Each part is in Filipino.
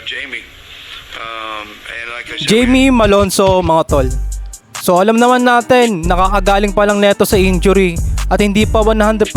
Jamie. And like I said, Jamie Malonzo, mga tol. So alam naman natin, nakakagaling pa lang neto sa injury at hindi pa 100%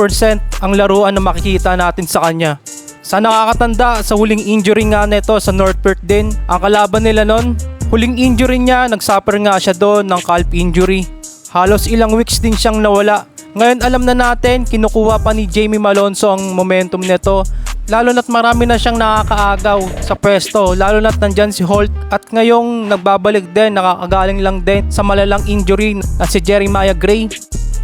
ang laruan na makikita natin sa kanya. Sa nakakatanda, sa huling injury nga neto sa North Perth din, ang kalaban nila nun, huling injury niya, nagsuffer nga siya doon ng calf injury. Halos ilang weeks din siyang nawala. Ngayon alam na natin, kinukuha pa ni Jamie Malonzo ang momentum nito. Lalo na't marami na siyang nakakaagaw sa pwesto. Lalo na't nandyan si Holt. At ngayong nagbabalik din, nakakagaling lang din sa malalang injury na si Jeremiah Gray.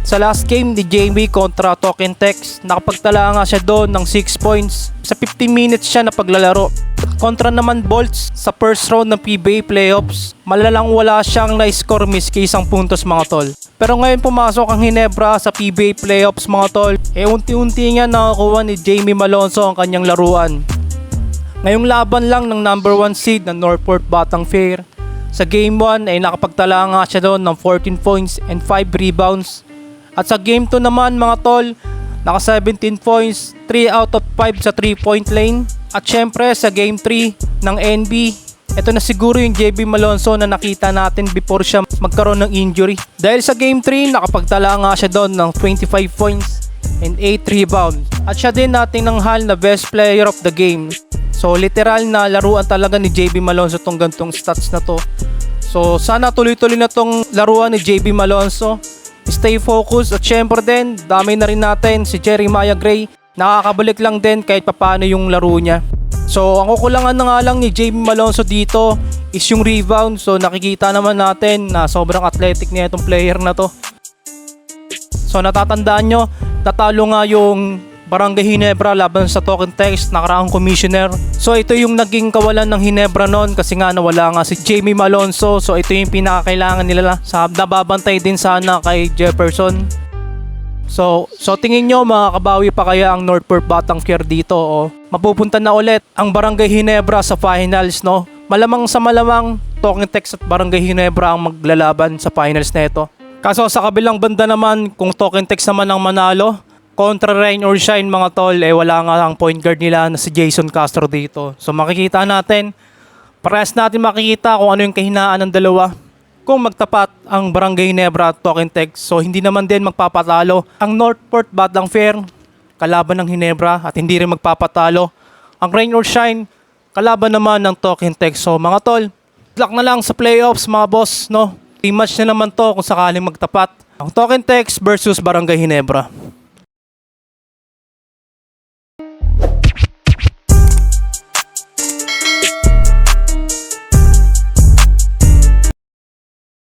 Sa last game ni Jamie kontra Token Tex, nakapagtala nga siya doon ng 6 points. Sa 15 minutes siya na paglalaro. Kontra naman Bolts sa first round ng PBA playoffs, malalang wala siyang na-score miski isang puntos, mga tol. Pero ngayon pumasok ang Ginebra sa PBA playoffs, mga tol. Unti-unti nga nakakuha ni Jamie Malonzo ang kanyang laruan. Ngayong laban lang ng number 1 seed na Northport Batang Fair, sa game 1 ay nakapagtala nga siya doon ng 14 points and 5 rebounds. At sa game 2 naman, mga tol, naka 17 points, 3 out of 5 sa 3-point lane. At syempre sa game 3 ng NB, ito na siguro yung JB Malonzo na nakita natin before siya magkaroon ng injury. Dahil sa game 3, nakapagtala nga siya doon ng 25 points and 8 rebounds. At siya din nating nanghal na best player of the game. So literal na laruan talaga ni JB Malonzo tong gantong stats na to. So sana tuloy-tuloy na tong laruan ni JB Malonzo. Stay focused at syempre din, dami na rin natin si Jeremiah Gray. Nakakabalik lang din kahit papaano yung laro niya. So ang kukulangan na nga lang ni Jamie Malonzo dito is yung rebound. So nakikita naman natin na sobrang athletic niya itong player na to. So natatandaan nyo, tatalo nga yung Barangay Ginebra laban sa Token Tex, nakaraang commissioner. So ito yung naging kawalan ng Ginebra noon kasi nga nawala nga si Jamie Malonzo. So ito yung pinakakailangan nila sa nababantay din sana kay Jefferson. So tingin nyo, makakabawi pa kaya ang Northport Batang Fair dito o mapupunta na ulit ang Barangay Ginebra sa finals, no? Malamang sa malamang Token Tex at Barangay Ginebra ang maglalaban sa finals na ito. Kaso sa kabilang banda naman, kung Token Tex naman ang manalo kontra Rain or Shine, mga tol, wala nga ang point guard nila na si Jason Castro dito. So makikita natin, parehas natin makikita kung ano yung kahinaan ng dalawa. Kung magtapat ang Barangay Ginebra at Token Tex, so hindi naman din magpapatalo ang Northport Batang Fair kalaban ng Ginebra at hindi rin magpapatalo ang Rain or Shine kalaban naman ng Token Tex. So mga tol, good luck na lang sa playoffs, mga boss, no? Team match na naman to kung sakaling magtapat ang Token Tex versus Barangay Ginebra.